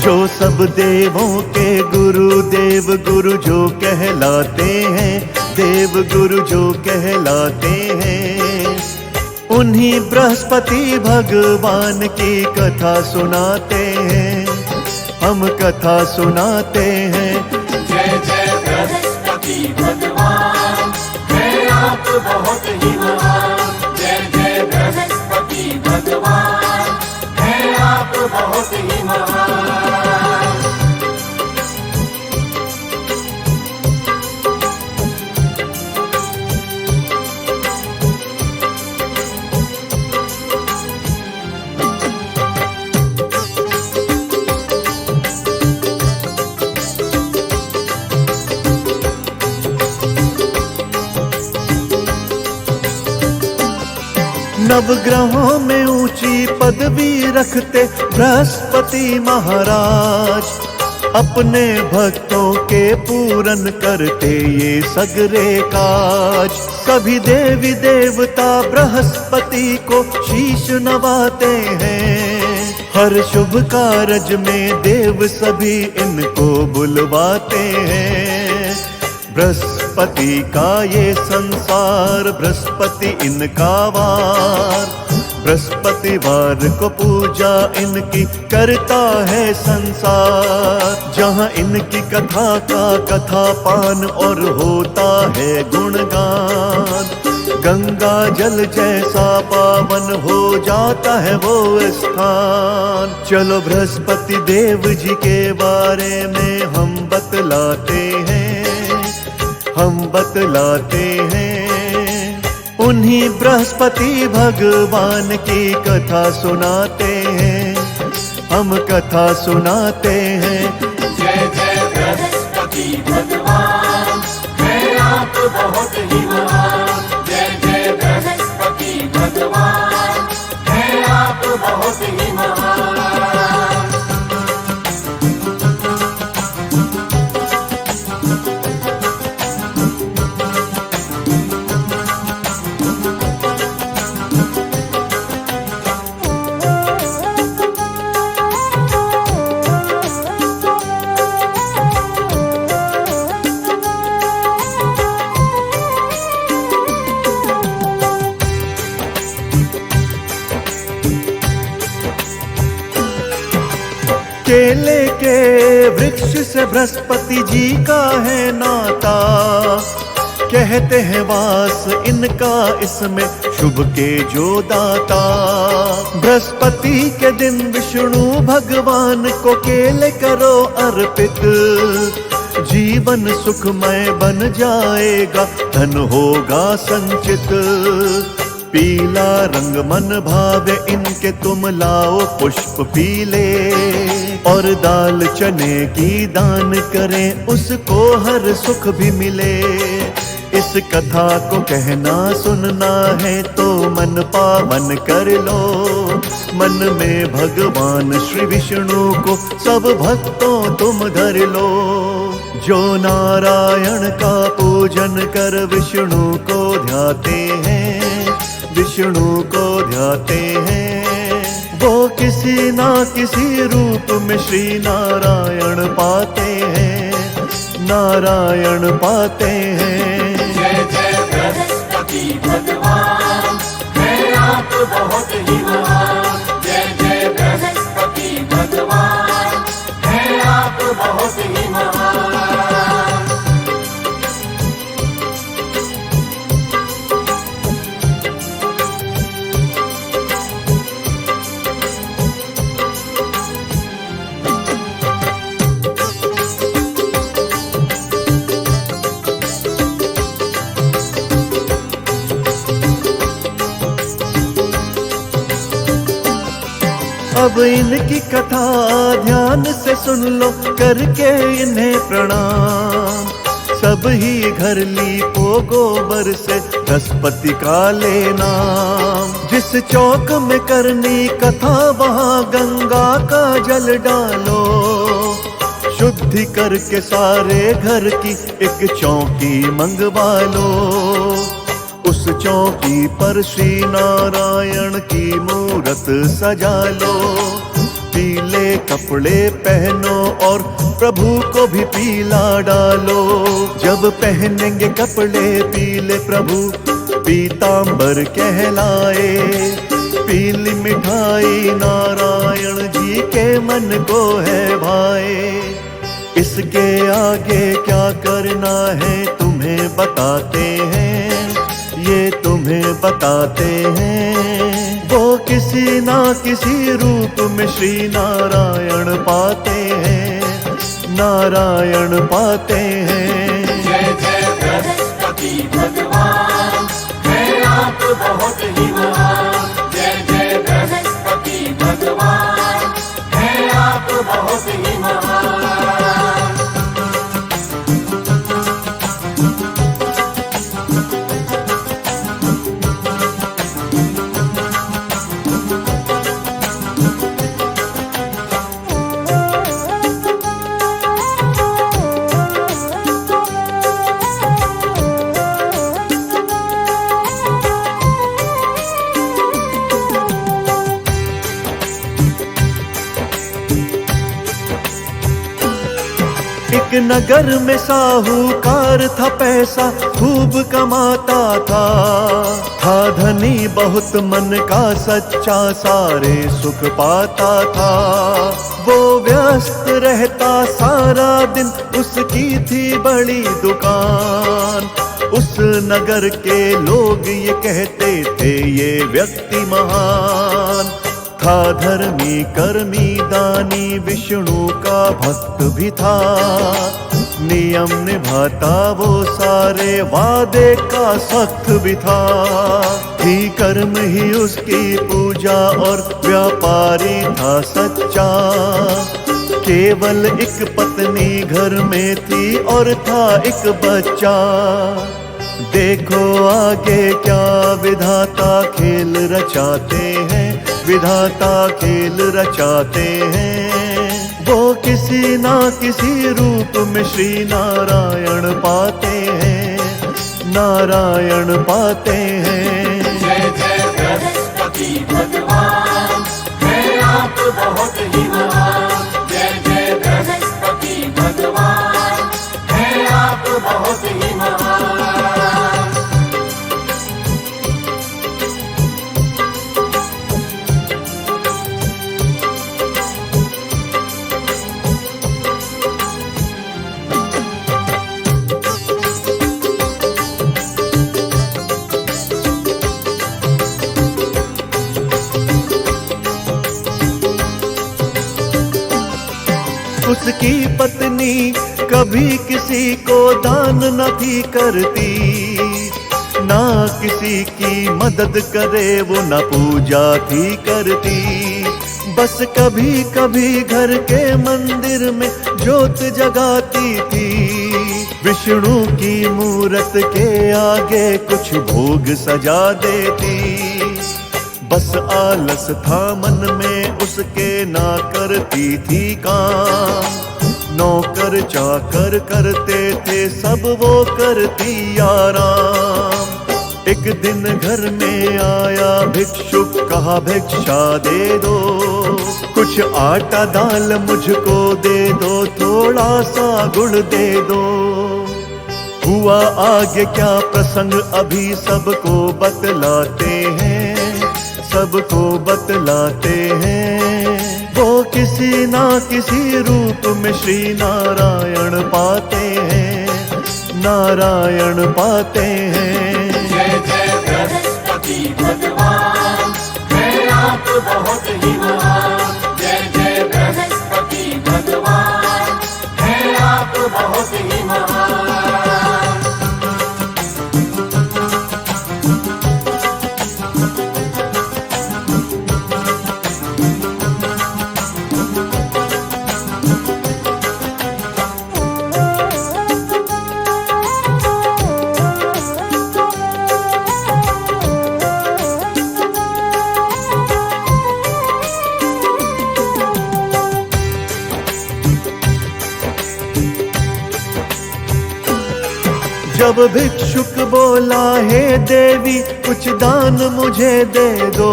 जो सब देवों के गुरु देव गुरु जो कहलाते हैं, देव गुरु जो कहलाते हैं, उन्हीं बृहस्पति भगवान की कथा सुनाते हैं, हम कथा सुनाते हैं। जय जय बृहस्पति भगवान, है आप बहुत ही महान। जय जय बृहस्पति भगवान, है आप बहुत ही महान। नवग्रहों में ऊंची पदवी रखते बृहस्पति महाराज, अपने भक्तों के पूरन करते ये सगरे काज। सभी देवी देवता बृहस्पति को शीश नवाते हैं, हर शुभ कारज में देव सभी इनको बुलवाते हैं। बृहस्पति का ये संसार, बृहस्पति इनका वार, बृहस्पतिवार को पूजा इनकी करता है संसार। जहाँ इनकी कथा का कथा पान और होता है गुणगान, गंगा जल जैसा पावन हो जाता है वो स्थान। चलो बृहस्पति देव जी के बारे में हम बतलाते हैं, हम बतलाते हैं। उन्हीं बृहस्पति भगवान की कथा सुनाते हैं, हम कथा सुनाते हैं। जय जय बृहस्पति भगवान, है आप बहुत ही महान। जय जय बृहस्पति भगवान, है आप बहुत ही महान। केले के वृक्ष से बृहस्पति जी का है नाता, कहते हैं वास इनका इसमें शुभ के जो दाता। बृहस्पति के दिन विष्णु भगवान को केले करो अर्पित, जीवन सुखमय बन जाएगा, धन होगा संचित। पीला रंग मन भावे इनके तुम लाओ पुष्प पीले, और दाल चने की दान करें उसको हर सुख भी मिले। इस कथा को कहना सुनना है तो मन पावन कर लो, मन में भगवान श्री विष्णु को सब भक्तों तुम धर लो। जो नारायण का पूजन कर विष्णु को ध्याते हैं, विष्णु को ध्याते हैं, वो किसी ना किसी रूप में श्री नारायण पाते हैं, नारायण पाते हैं। जय जय बृहस्पति भगवान, है आप बहुत ही महान। जय जय बृहस्पति भगवान, है आप बहुत ही महान। अब इनकी कथा ध्यान से सुन लो, करके इन्हें प्रणाम। सब ही घर लीपो गोबर से बृहस्पति का ले नाम। जिस चौक में करनी कथा वहाँ गंगा का जल डालो, शुद्धि करके सारे घर की एक चौकी मंगवा लो। उस चौकी पर श्री नारायण की मूरत सजा लो, पीले कपड़े पहनो और प्रभु को भी पीला डालो। जब पहनेंगे कपड़े पीले प्रभु पीतांबर कहलाए। पीली मिठाई नारायण जी के मन को है भाए। इसके आगे क्या करना है तुम्हें बताते हैं, ये तुम्हें बताते हैं। वो किसी ना किसी रूप में श्री नारायण पाते हैं, नारायण पाते हैं। जय जय बृहस्पति भगवान, है आप बहुत ही महान। जय जय बृहस्पति भगवान, है आप बहुत ही महान। एक नगर में साहूकार था, पैसा खूब कमाता था धनी बहुत मन का सच्चा, सारे सुख पाता था। वो व्यस्त रहता सारा दिन, उसकी थी बड़ी दुकान। उस नगर के लोग ये कहते थे ये व्यक्ति महान था। धर्मी कर्मी दानी विष्णु का भक्त भी था। नियम निभाता वो सारे, वादे का सख्त भी था। थी कर्म ही उसकी पूजा और व्यापारी था सच्चा। केवल एक पत्नी घर में थी और था एक बच्चा। देखो आगे क्या विधाता खेल रचाते हैं, विधाता खेल रचाते हैं। वो किसी ना किसी रूप में श्री नारायण पाते हैं, नारायण पाते हैं। जय जय बृहस्पति भगवान, है आप बहुत ही महान। जय जय बृहस्पति भगवान, है आप बहुत ही महान। उसकी पत्नी कभी किसी को दान न थी करती, ना किसी की मदद करे वो न पूजा थी करती। बस कभी कभी घर के मंदिर में ज्योत जगाती थी। विष्णु की मूरत के आगे कुछ भोग सजा देती। बस आलस था मन में उसके, ना करती थी काम। नौकर चाकर करते थे सब, वो करती आराम। एक दिन घर में आया भिक्षुक, कहा भिक्षा दे दो। कुछ आटा दाल मुझको दे दो, थोड़ा सा गुड़ दे दो। हुआ आगे क्या प्रसंग अभी सबको बतलाते हैं, सबको बतलाते हैं। वो किसी ना किसी रूप में श्री नारायण पाते हैं, नारायण पाते हैं। जय जय बृहस्पति भगवान, है आप बहुत ही महान। जय जय बृहस्पति भगवान, है आप बहुत ही महान। जब भिक्षुक बोला, हे देवी कुछ दान मुझे दे दो,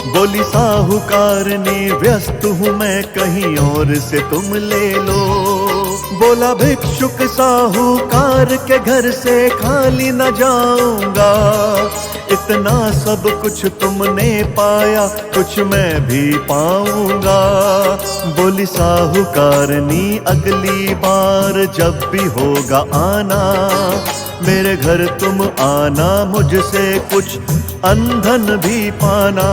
बोली साहूकारनी व्यस्त हूँ मैं, कहीं और से तुम ले लो। बोला भिक्षुक साहूकार के घर से खाली न जाऊंगा, इतना सब कुछ तुमने पाया कुछ मैं भी पाऊंगा। बोली साहूकारनी अगली बार जब भी होगा आना, मेरे घर तुम आना, मुझसे कुछ अंधन भी पाना।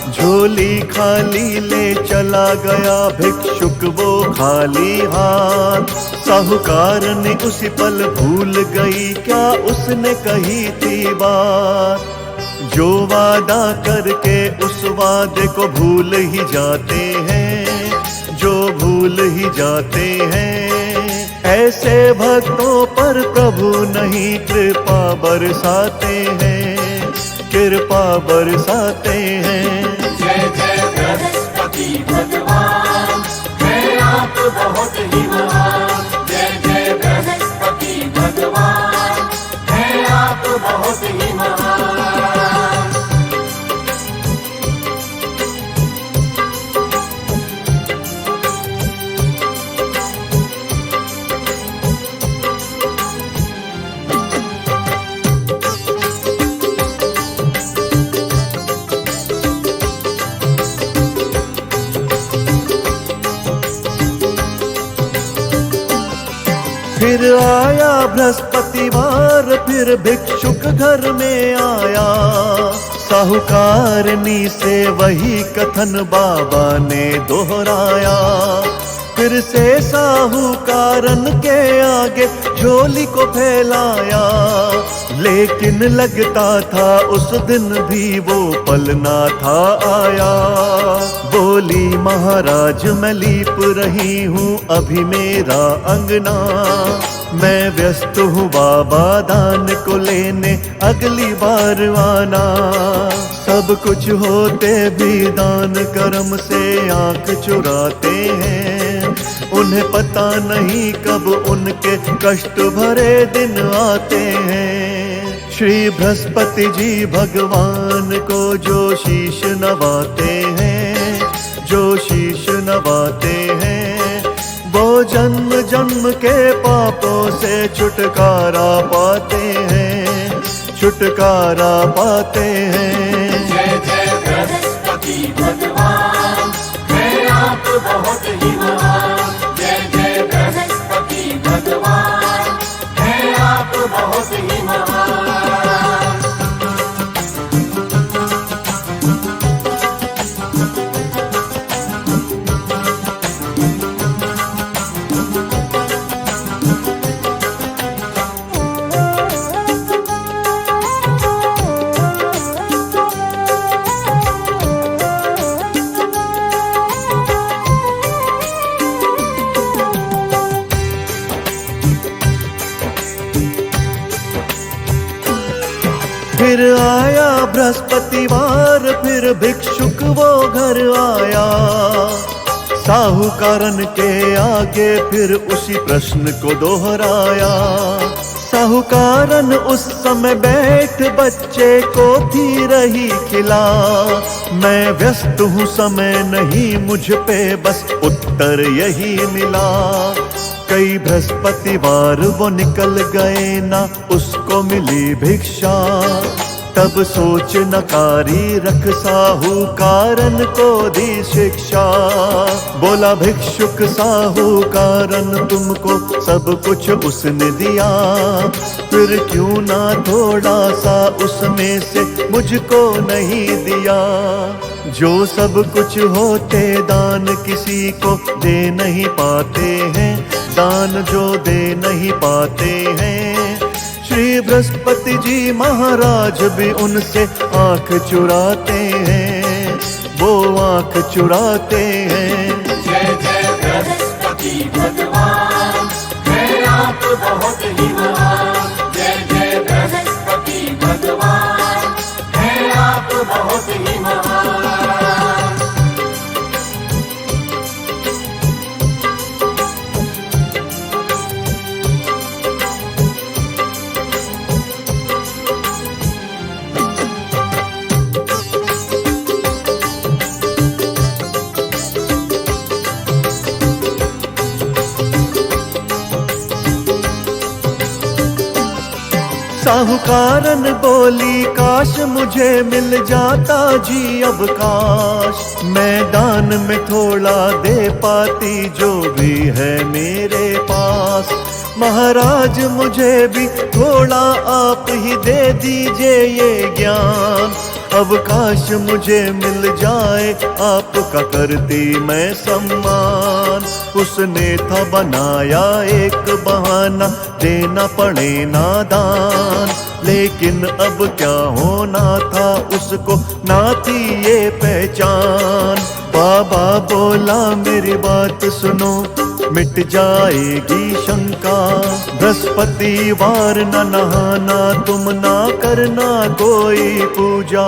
झोली खाली ले चला गया भिक्षुक वो खाली हाथ, साहूकारनी उसी पल भूल गई क्या उसने कही थी बात। जो वादा करके उस वादे को भूल ही जाते हैं, जो भूल ही जाते हैं, ऐसे भक्तों पर प्रभु नहीं कृपा बरसाते हैं, कृपा बरसाते हैं। जय जय बृहस्पति भगवान, है आप बहुत ही महान। जय जय बृहस्पति भगवान, है आप बहुत ही महान। फिर आया बृहस्पतिवार, फिर भिक्षुक घर में आया, साहूकारनी से वही कथन बाबा ने दोहराया। फिर से साहूकारन के आगे झोली को फैलाया, लेकिन लगता था उस दिन भी वो पल ना था आया। बोली महाराज मैं लीप रही हूँ अभी मेरा अंगना, मैं व्यस्त हूँ बाबा दान को लेने अगली बार आना। सब कुछ होते भी दान कर्म से आंख चुराते हैं, उन्हें पता नहीं कब उनके कष्ट भरे दिन आते हैं। श्री बृहस्पति जी भगवान को जो शीश नवाते हैं, जो शीश नवाते हैं, वो जन्म जन्म के पापों से छुटकारा पाते हैं, छुटकारा पाते हैं। जय जय बृहस्पति भगवान, है आप बहुत ही महान। जय जय बृहस्पति भगवान, है आप बहुत ही महान। फिर आया बृहस्पतिवार, फिर भिक्षुक वो घर आया, साहूकारन के आगे फिर उसी प्रश्न को दोहराया। साहूकारन उस समय बैठ बच्चे को थी रही खिला, मैं व्यस्त हूँ समय नहीं मुझ पे बस उत्तर यही मिला। कई बृहस्पतिवार वो निकल गए ना उसको मिली भिक्षा, तब सोच नकारी रख साहूकारन को दी शिक्षा। बोला भिक्षुक साहूकारन तुमको सब कुछ उसने दिया, फिर क्यों ना थोड़ा सा उसमें से मुझको नहीं दिया। जो सब कुछ होते दान किसी को दे नहीं पाते हैं, दान जो दे नहीं पाते हैं। श्री बृहस्पति जी महाराज भी उनसे आंख चुराते हैं, वो आंख चुराते हैं। जय जय बृहस्पति भगवान, है आप बहुत ही महान। जय जय बृहस्पति भगवान, है आप बहुत ही महान। साहूकारन बोली काश मुझे मिल जाता जी अब काश, मैं दान में थोड़ा दे पाती जो भी है मेरे पास। महाराज मुझे भी थोड़ा आप ही दे दीजिए ये ज्ञान, अब काश मुझे मिल जाए आपका करती मैं सम्मान। उसने था बनाया एक बहाना देना पड़े नादान, लेकिन अब क्या होना था उसको ना थी ये पहचान। बाबा बोला मेरी बात सुनो मिट जाएगी शंका, बृहस्पतिवार न नहाना तुम ना करना कोई पूजा।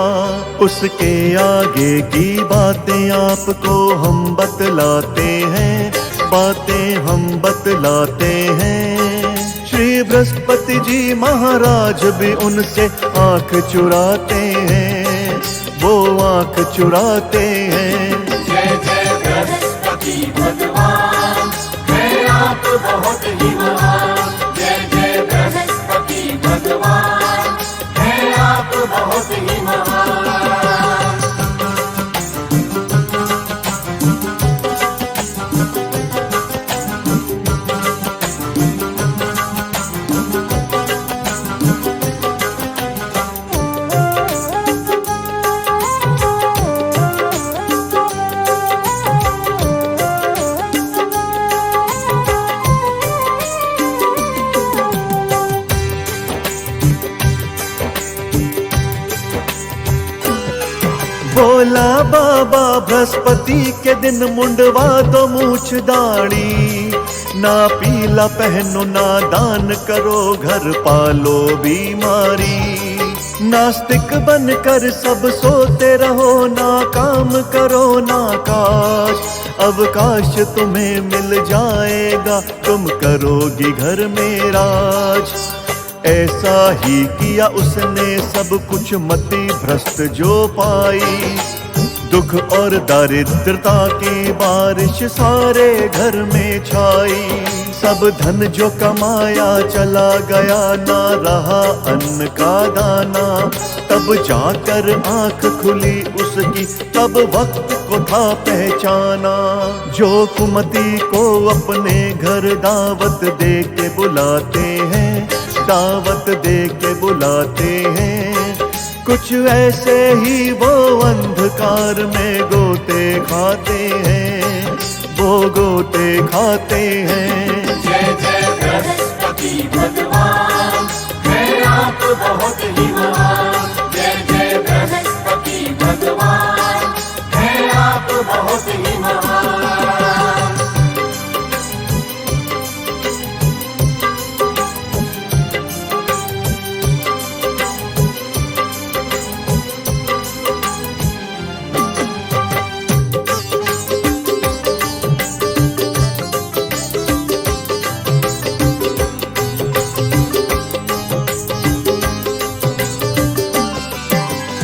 उसके आगे की बातें आपको हम बतलाते हैं, बातें हम बतलाते हैं। श्री बृहस्पति जी महाराज भी उनसे आंख चुराते हैं, वो आंख चुराते हैं। जय जय बृहस्पति भगवान, है आप बहुत ही महान। जय जय बृहस्पति भगवान, है आप बहुत ही महान। बोला बाबा बृहस्पति के दिन मुंडवा दो मूछ दाढ़ी, ना पीला पहनो ना दान करो घर पालो बीमारी। नास्तिक बनकर सब सोते रहो ना काम करो ना काश, अब काश तुम्हें मिल जाएगा तुम करोगी घर में राज। ऐसा ही किया उसने सब कुछ मति भ्रष्ट जो पाई, दुख और दारिद्रता की बारिश सारे घर में छाई। सब धन जो कमाया चला गया ना रहा अन्न का दाना, तब जाकर आंख खुली उसकी तब वक्त को था पहचाना। जो कुमती को अपने घर दावत दे के बुलाते हैं, दावत दे के बुलाते हैं, कुछ ऐसे ही वो अंधकार में गोते खाते हैं, वो गोते खाते हैं। जय जय बृहस्पति भगवान, है आप बहुत ही महान। जय जय बृहस्पति भगवान, है आप बहुत ही महान।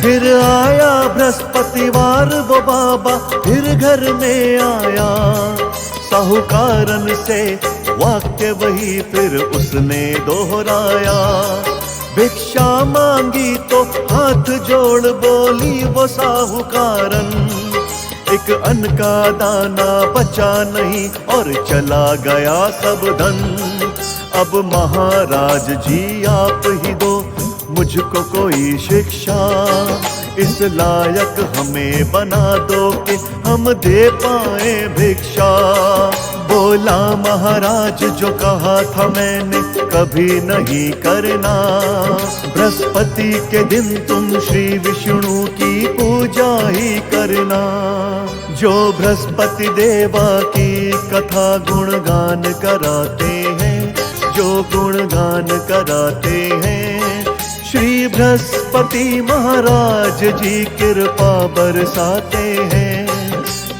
फिर आया बृहस्पतिवार वो बाबा फिर घर में आया, साहूकारन से वाक्य वही फिर उसने दोहराया। भिक्षा मांगी तो हाथ जोड़ बोली वो साहूकारन, एक अन्न का दाना बचा नहीं और चला गया सब धन। अब महाराज जी आप ही दो मुझको कोई शिक्षा, इस लायक हमें बना दो कि हम दे पाए भिक्षा। बोला महाराज जो कहा था मैंने कभी नहीं करना, बृहस्पति के दिन तुम श्री विष्णु की पूजा ही करना। जो बृहस्पति देवा की कथा गुणगान कराते हैं, जो गुणगान कराते हैं, श्री बृहस्पति महाराज जी कृपा बरसाते हैं,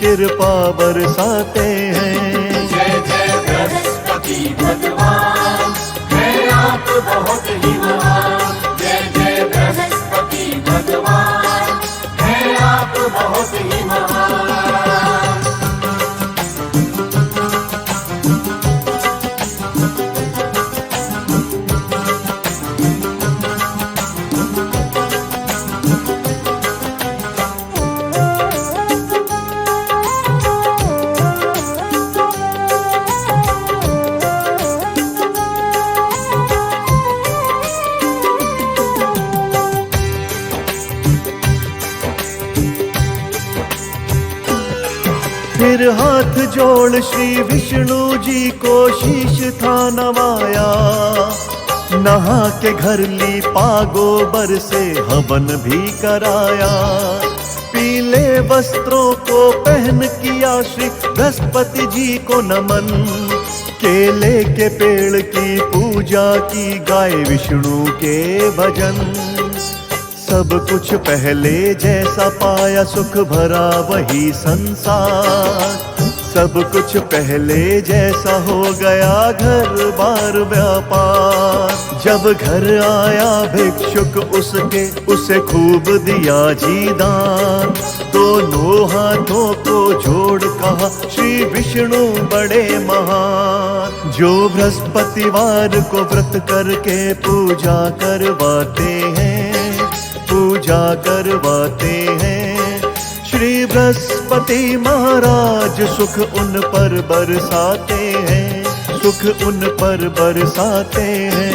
कृपा बरसाते हैं। जय जय बृहस्पति भगवान, है आप बहुत ही महान। जय जय बृहस्पति भगवान, है आप बहुत ही महान। जोड़ श्री विष्णु जी को शीश था नवाया। नहा के घर ली गोबर से हवन भी कराया। पीले वस्त्रों को पहन किया श्री बृहस्पति जी को नमन। केले के पेड़ की पूजा की, गाय विष्णु के भजन। सब कुछ पहले जैसा पाया, सुख भरा वही संसार। सब कुछ पहले जैसा हो गया, घर बार व्यापार। जब घर आया भिक्षुक उसे खूब दिया जी दान। दोनों हाथों को जोड़ कहा, श्री विष्णु बड़े महान। जो बृहस्पतिवार को व्रत करके पूजा करवाते हैं, पूजा करवाते हैं, श्री बृहस्पति महाराज सुख उन पर बरसाते हैं, सुख उन पर बरसाते हैं।